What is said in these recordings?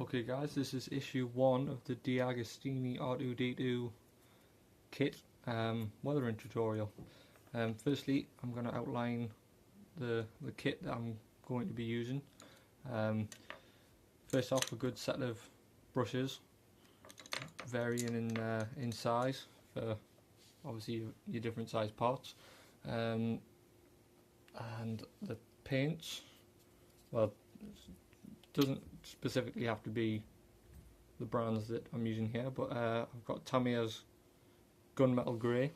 Okay guys, this is issue 1 of the DeAGOSTINI R2-D2 kit weathering tutorial. Firstly, I'm going to outline the kit that I'm going to be using. First off, a good set of brushes, varying in size for obviously your different size parts, and the paints. Well, doesn't specifically have to be the brands that I'm using here, but I've got Tamiya's gunmetal grey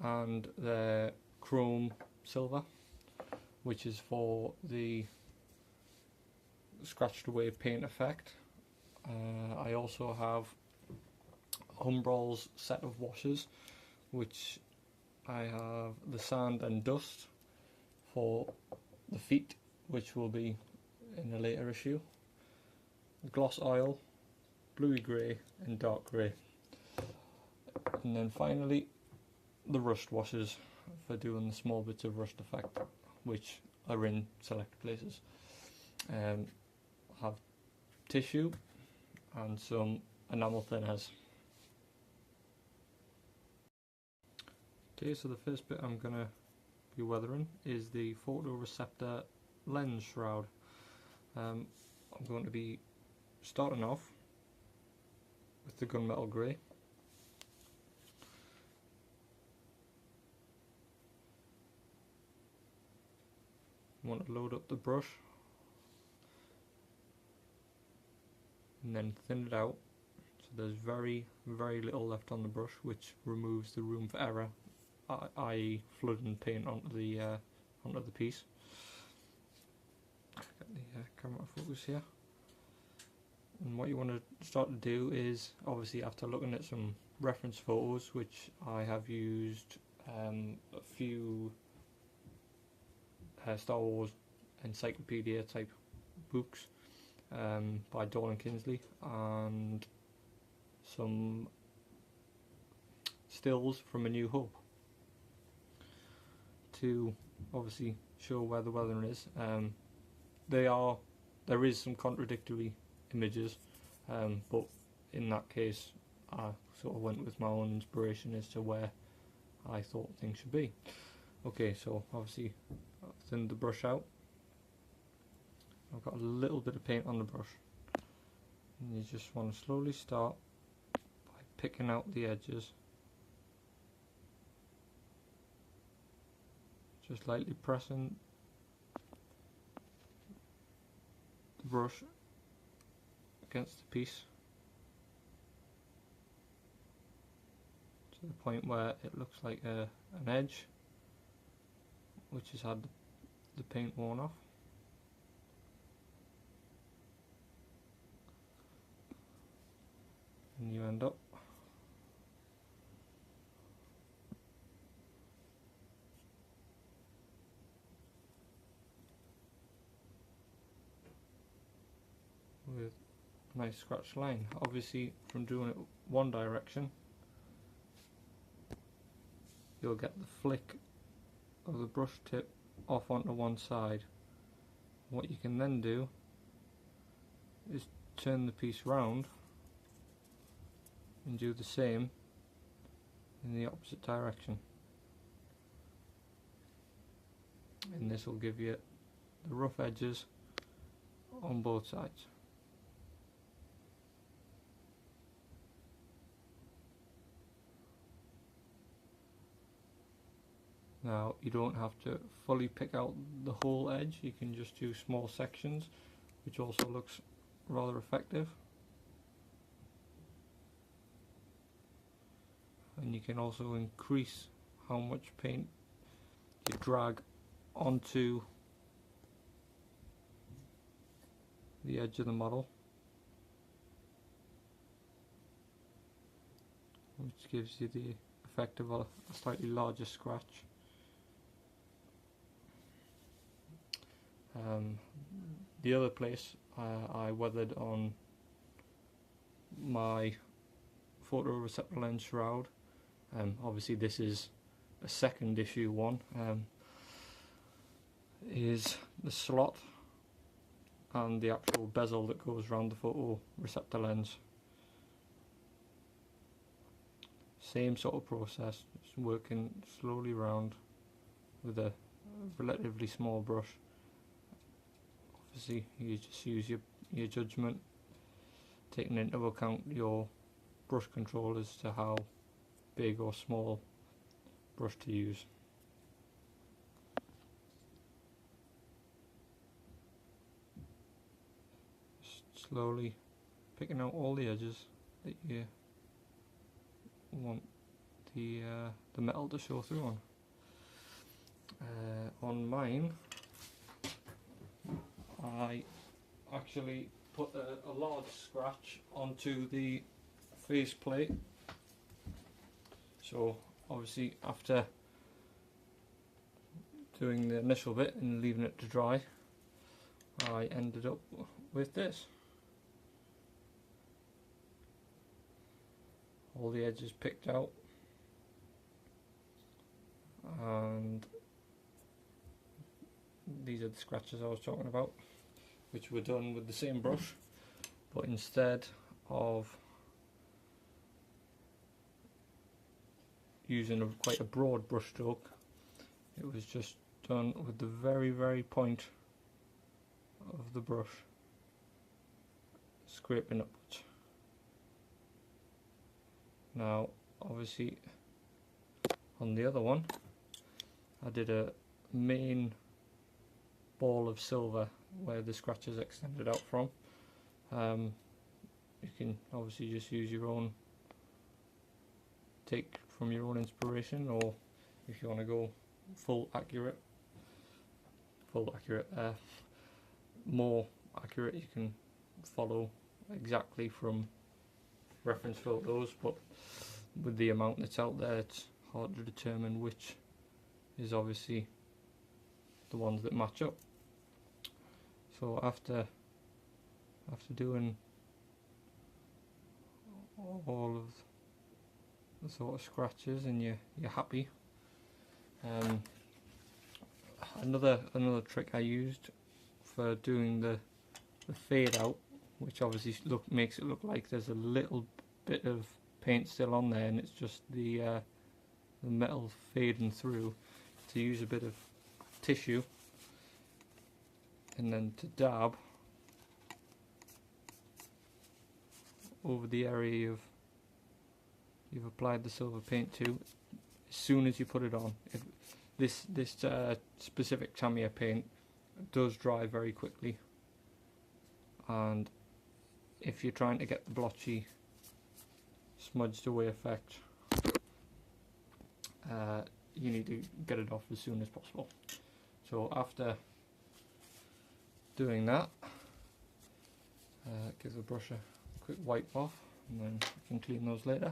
and the chrome silver, which is for the scratched away paint effect. I also have Humbrol's set of washes, which I have the sand and dust for the feet, which will be in a later issue, gloss oil, bluey grey and dark grey, and then finally the rust washes for doing the small bits of rust effect, which are in select places. I have tissue and some enamel thinners. Okay, so the first bit I'm going to be weathering is the photoreceptor lens shroud. I'm going to be starting off with the gunmetal grey. I want to load up the brush and then thin it out so there's very little left on the brush, which removes the room for error, i.e. flooding paint onto the piece. Get the camera focus here. And what you want to start to do is, obviously after looking at some reference photos, which I have used a few Star Wars encyclopedia type books by Dawn Kinsley, and some stills from A New Hope to obviously show where the weathering is. There is some contradictory images, but in that case I sort of went with my own inspiration as to where I thought things should be. Okay, so obviously I've thinned the brush out. I've got a little bit of paint on the brush, and you just want to slowly start by picking out the edges, just lightly pressing the brush against the piece to the point where it looks like an edge which has had the paint worn off. And you end up with a nice scratch line. Obviously from doing it one direction you'll get the flick of the brush tip off onto one side. What you can then do is turn the piece round and do the same in the opposite direction, and this will give you the rough edges on both sides. Now you don't have to fully pick out the whole edge, you can just do small sections, which also looks rather effective. And you can also increase how much paint you drag onto the edge of the model, which gives you the effect of a slightly larger scratch. The other place I weathered on my photoreceptor lens shroud, obviously this is a second issue one, is the slot and the actual bezel that goes around the photoreceptor lens. Same sort of process, just working slowly around with a relatively small brush. Obviously you just use your judgment, taking into account your brush control as to how big or small brush to use. Just slowly picking out all the edges that you want the metal to show through on. On mine, I actually put a large scratch onto the face plate. So obviously after doing the initial bit and leaving it to dry, I ended up with this. All the edges picked out, and these are the scratches I was talking about, which were done with the same brush, but instead of using quite a broad brush stroke, it was just done with the very point of the brush, scraping upwards. Now obviously on the other one I did a main ball of silver where the scratches extended out from. You can obviously just use your own, take from your own inspiration, or if you want to go more accurate, you can follow exactly from reference photos, but with the amount that's out there it's hard to determine which is obviously the ones that match up. So after doing all of the sort of scratches and you're happy, another trick I used for doing the fade out, which obviously makes it look like there's a little bit of paint still on there and it's just the metal fading through, to use a bit of tissue and then to dab over the area you've applied the silver paint to as soon as you put it on. This specific Tamiya paint does dry very quickly, and if you're trying to get the blotchy smudged away effect, you need to get it off as soon as possible. So after doing that, give the brush a quick wipe off and then I can clean those later.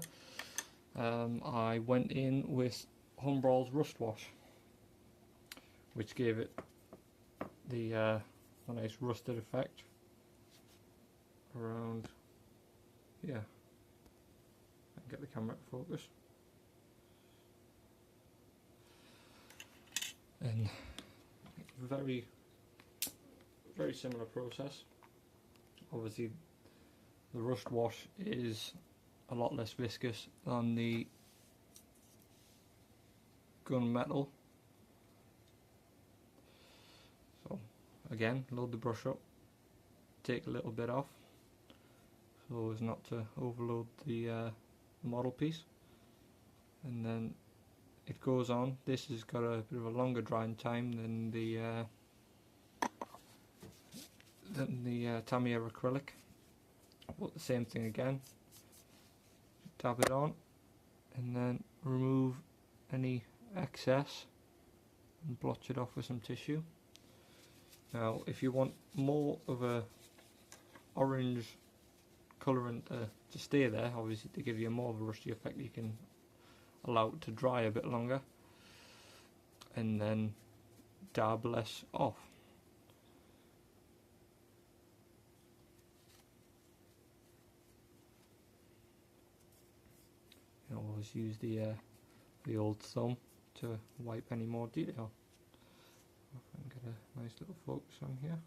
I went in with Humbrol's Rust Wash, which gave it the nice rusted effect around, yeah, I can get the camera to focus. And very similar process. Obviously the rust wash is a lot less viscous than the gunmetal. So again, load the brush up, take a little bit off so as not to overload the model piece, and then it goes on. This has got a bit of a longer drying time than the Tamiya acrylic, but the same thing again. Dab it on and then remove any excess and blotch it off with some tissue. Now if you want more of a orange colouring to stay there, obviously to give you more of a rusty effect, you can allow it to dry a bit longer and then dab less off. You know, always use the old thumb to wipe any more detail. If I can get a nice little focus on here.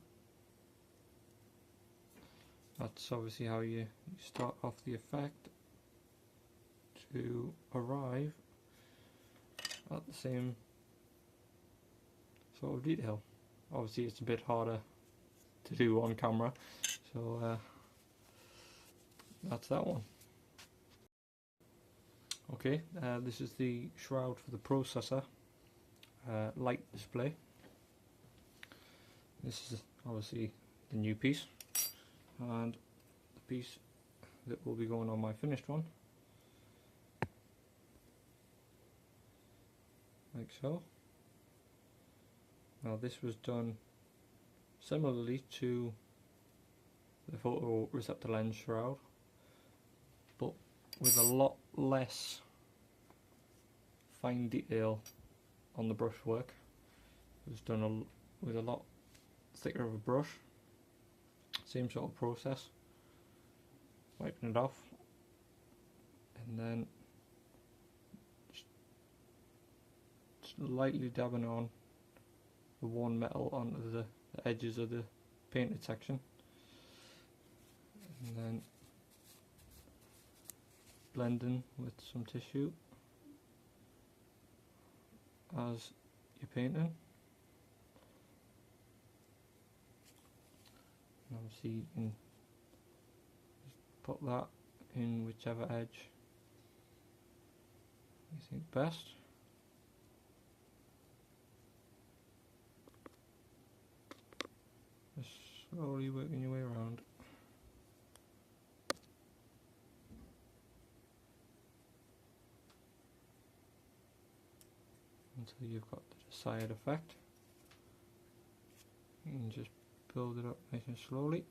That's obviously how you start off the effect to arrive at the same sort of detail. Obviously it's a bit harder to do on camera, so that's that one. Okay, this is the shroud for the processor light display. This is obviously the new piece, and the piece that will be going on my finished one, like so. Now this was done similarly to the photoreceptor lens shroud, but with a lot less fine detail on the brushwork. It was done with a lot thicker of a brush. Same sort of process. Wiping it off, and then just lightly dabbing on the worn metal onto the edges of the painted section, and then blending with some tissue as you're painting. And obviously you can just put that in whichever edge you think best. Just slowly working your way around. Until you've got the desired effect. You can just build it up nice and slowly,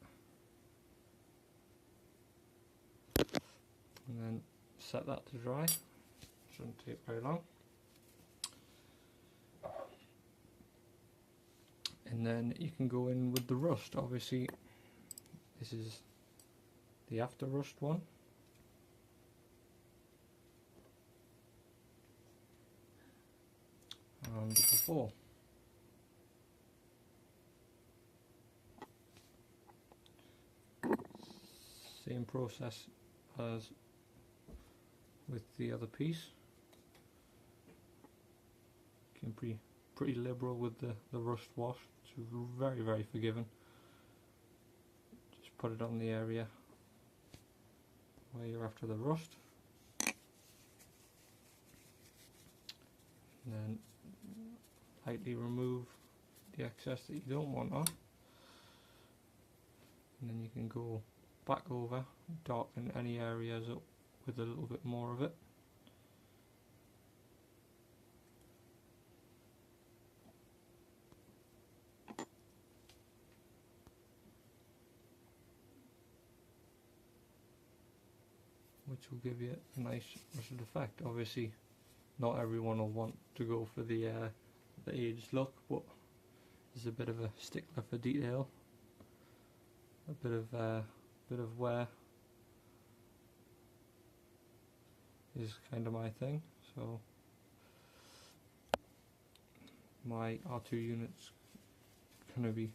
and then set that to dry. Shouldn't take very long. And then you can go in with the rust. Obviously this is the after rust one. And the before. Same process as with the other piece. You can be pretty liberal with the rust wash. It's very, very forgiving. Just put it on the area where you're after the rust. And then lightly remove the excess that you don't want on. And then you can go back over, darken any areas up with a little bit more of it. Which will give you a nice rusted effect. Obviously not everyone will want to go for the aged look, but there's a bit of a stickler for detail, a bit of wear is kind of my thing. So my R2 unit's going to be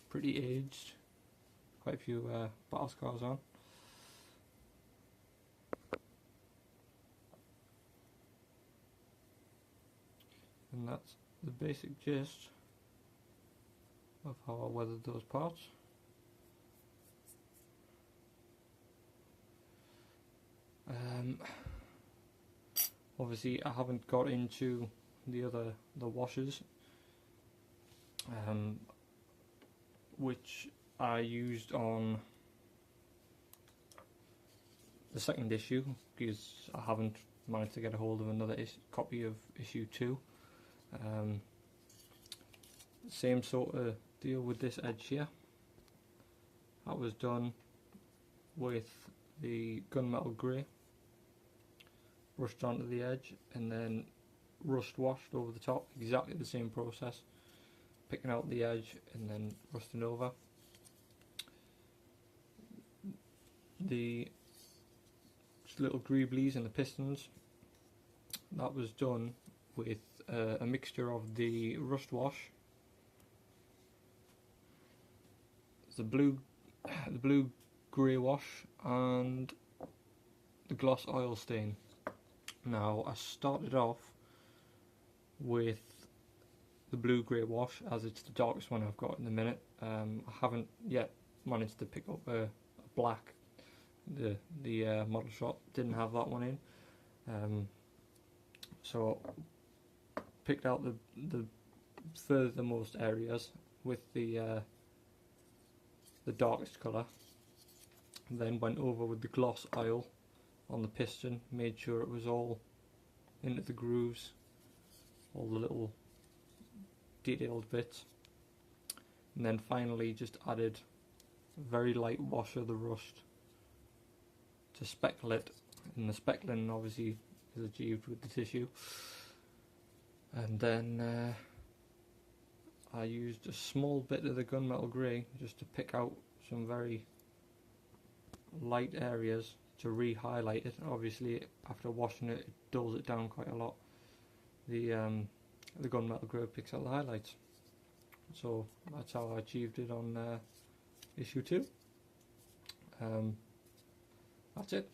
pretty aged, quite a few battle scars on. And that's the basic gist of how I weathered those parts. Obviously I haven't got into the washes, which I used on the second issue, because I haven't managed to get a hold of another copy of issue 2. Same sort of deal with this edge here. That was done with the gunmetal grey, brushed onto the edge and then rust washed over the top. Exactly the same process, picking out the edge and then rusting over. The little greeblies and the pistons, that was done with a mixture of the rust wash, the blue grey wash and the gloss oil stain. Now I started off with the blue-grey wash, as it's the darkest one I've got in the minute. I haven't yet managed to pick up a black. The model shop didn't have that one in, so picked out the furthermost areas with the darkest colour, then went over with the gloss oil on the piston, made sure it was all into the grooves, all the little detailed bits, and then finally just added a very light wash of the rust to speckle it, and the speckling obviously is achieved with the tissue. And then I used a small bit of the gunmetal grey just to pick out some very light areas to re-highlight it. Obviously after washing it, it dulls it down quite a lot. The gunmetal grey picks out the highlights. So that's how I achieved it on issue 2. That's it.